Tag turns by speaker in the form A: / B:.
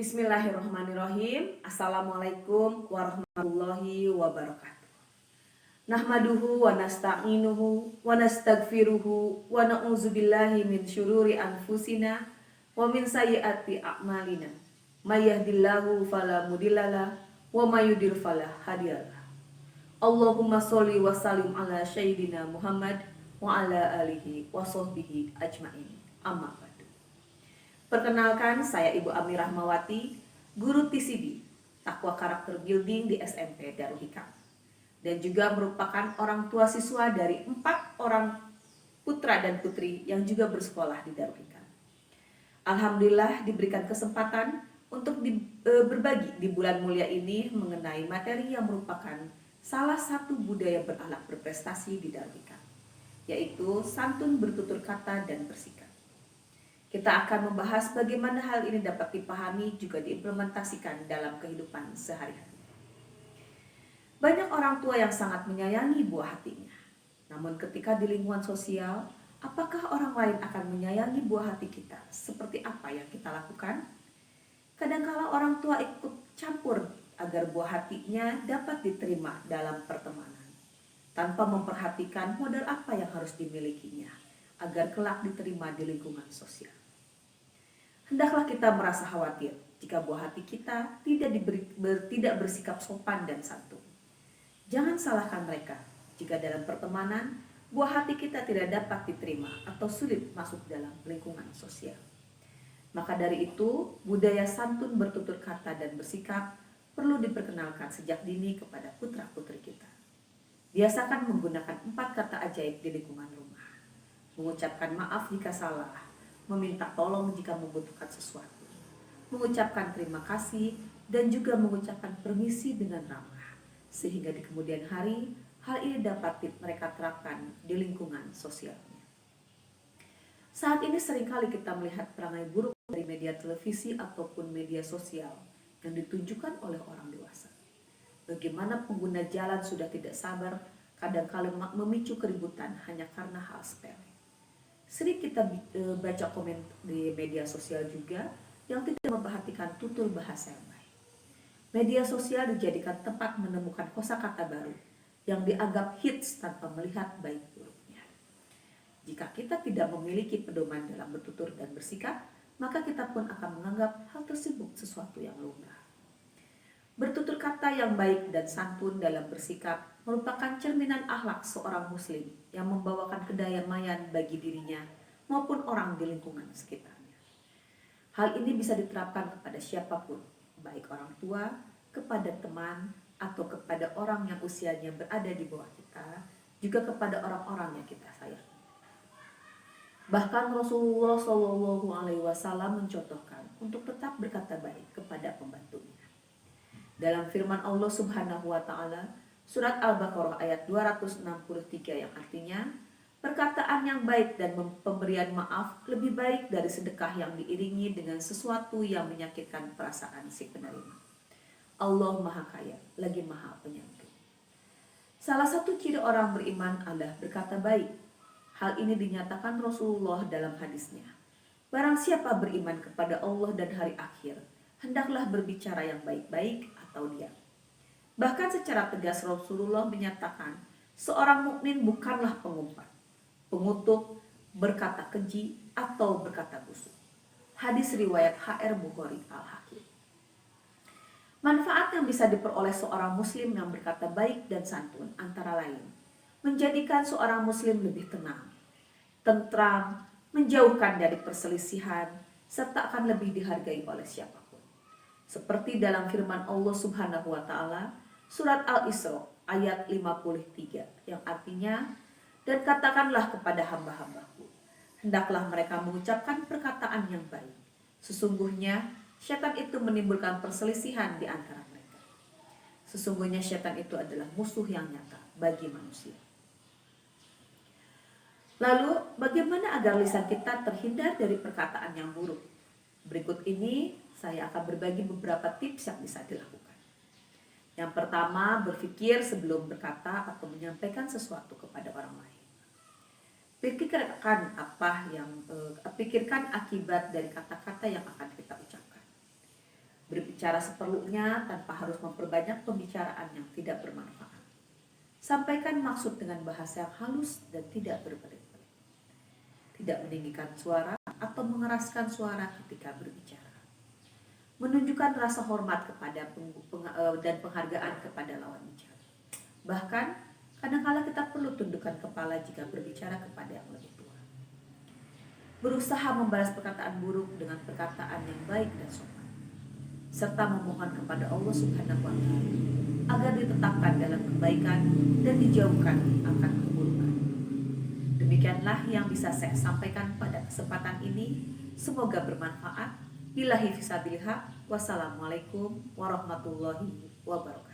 A: Bismillahirrahmanirrahim. Assalamualaikum warahmatullahi wabarakatuh. Nahmaduhu wa nasta'inuhu wa nastaghfiruhu wa na'udzubillahi min syururi anfusina wa min sayyiati a'malina. May yahdihillahu fala mudhillalah wa may yudhlil fala hadiyalah. Allahumma sholli wa sallim ala sayyidina Muhammad wa ala alihi wa sahbihi ajmain. Amma ba'du. Perkenalkan, saya Ibu Ami Rahmawati, guru TCB, Takwa Karakter Building di SMP Darul Hikam, dan juga merupakan orang tua siswa dari 4 orang putra dan putri yang juga bersekolah di Darul Hikam. Alhamdulillah diberikan kesempatan untuk berbagi di bulan mulia ini mengenai materi yang merupakan salah satu budaya berakhlak berprestasi di Darul Hikam, yaitu santun, bertutur kata, dan bersikap. Kita akan membahas bagaimana hal ini dapat dipahami juga diimplementasikan dalam kehidupan sehari-hari. Banyak orang tua yang sangat menyayangi buah hatinya. Namun ketika di lingkungan sosial, apakah orang lain akan menyayangi buah hati kita seperti apa yang kita lakukan? Kadangkala orang tua ikut campur agar buah hatinya dapat diterima dalam pertemanan, tanpa memperhatikan modal apa yang harus dimilikinya agar kelak diterima di lingkungan sosial. Hendaklah kita merasa khawatir jika buah hati kita tidak bersikap sopan dan santun. Jangan salahkan mereka jika dalam pertemanan buah hati kita tidak dapat diterima atau sulit masuk dalam lingkungan sosial. Maka dari itu, budaya santun, bertutur kata, dan bersikap perlu diperkenalkan sejak dini kepada putra-putri kita. Biasakan menggunakan 4 kata ajaib di lingkungan rumah. Mengucapkan maaf jika salah, meminta tolong jika membutuhkan sesuatu, mengucapkan terima kasih, dan juga mengucapkan permisi dengan ramah, sehingga di kemudian hari hal ini dapat mereka terapkan di lingkungan sosialnya. Saat ini seringkali kita melihat perangai buruk dari media televisi ataupun media sosial yang ditunjukkan oleh orang dewasa. Bagaimana pengguna jalan sudah tidak sabar, kadang-kala memicu keributan hanya karena hal sepele. Sering kita baca komen di media sosial juga yang tidak memperhatikan tutur bahasa yang baik. Media sosial dijadikan tempat menemukan kosakata baru yang dianggap hits tanpa melihat baik buruknya. Jika kita tidak memiliki pedoman dalam bertutur dan bersikap, maka kita pun akan menganggap hal tersebut sesuatu yang lumrah. Bertutur kata yang baik dan santun dalam bersikap merupakan cerminan akhlak seorang muslim yang membawakan kedamaian bagi dirinya maupun orang di lingkungan sekitarnya. Hal ini bisa diterapkan kepada siapapun, baik orang tua, kepada teman, atau kepada orang yang usianya berada di bawah kita, juga kepada orang-orang yang kita sayangi. Bahkan Rasulullah SAW mencontohkan untuk tetap berkata baik kepada pembantunya. Dalam firman Allah Subhanahu wa Ta'ala, surat Al-Baqarah ayat 263 yang artinya, perkataan yang baik dan pemberian maaf lebih baik dari sedekah yang diiringi dengan sesuatu yang menyakitkan perasaan si penerima. Allah Maha Kaya, lagi Maha Penyantun. Salah satu ciri orang beriman adalah berkata baik. Hal ini dinyatakan Rasulullah dalam hadisnya. Barang siapa beriman kepada Allah dan hari akhir, hendaklah berbicara yang baik-baik atau diam. Bahkan secara tegas Rasulullah menyatakan, seorang mukmin bukanlah pengumpat, pengutuk, berkata keji, atau berkata busuk. Hadis riwayat HR Bukhari Al-Hakim. Manfaat yang bisa diperoleh seorang muslim yang berkata baik dan santun antara lain, menjadikan seorang muslim lebih tenang, tentram, menjauhkan dari perselisihan, serta akan lebih dihargai oleh siapapun. Seperti dalam firman Allah Subhanahu wa Ta'ala, surat Al-Isra ayat 53 yang artinya, dan katakanlah kepada hamba-hambaku, hendaklah mereka mengucapkan perkataan yang baik. Sesungguhnya syaitan itu menimbulkan perselisihan di antara mereka. Sesungguhnya syaitan itu adalah musuh yang nyata bagi manusia. Lalu, bagaimana agar lisan kita terhindar dari perkataan yang buruk? Berikut ini saya akan berbagi beberapa tips yang bisa dilakukan. Yang pertama, berpikir sebelum berkata atau menyampaikan sesuatu kepada orang lain. Pikirkan akibat dari kata-kata yang akan kita ucapkan. Berbicara seperlunya tanpa harus memperbanyak pembicaraan yang tidak bermanfaat. Sampaikan maksud dengan bahasa yang halus dan tidak berbelit-belit. Tidak meninggikan suara atau mengeraskan suara ketika berbicara. Menunjukkan rasa hormat kepada dan penghargaan kepada lawan bicara. Bahkan, kadang-kala kita perlu tundukkan kepala jika berbicara kepada yang lebih tua. Berusaha membalas perkataan buruk dengan perkataan yang baik dan sopan, serta memohon kepada Allah Subhanahu wa Ta'ala agar ditetapkan dalam kebaikan dan dijauhkan akan keburukan. Demikianlah yang bisa saya sampaikan pada kesempatan ini. Semoga bermanfaat. Billahi fisabilillah. Wassalamualaikum warahmatullahi wabarakatuh.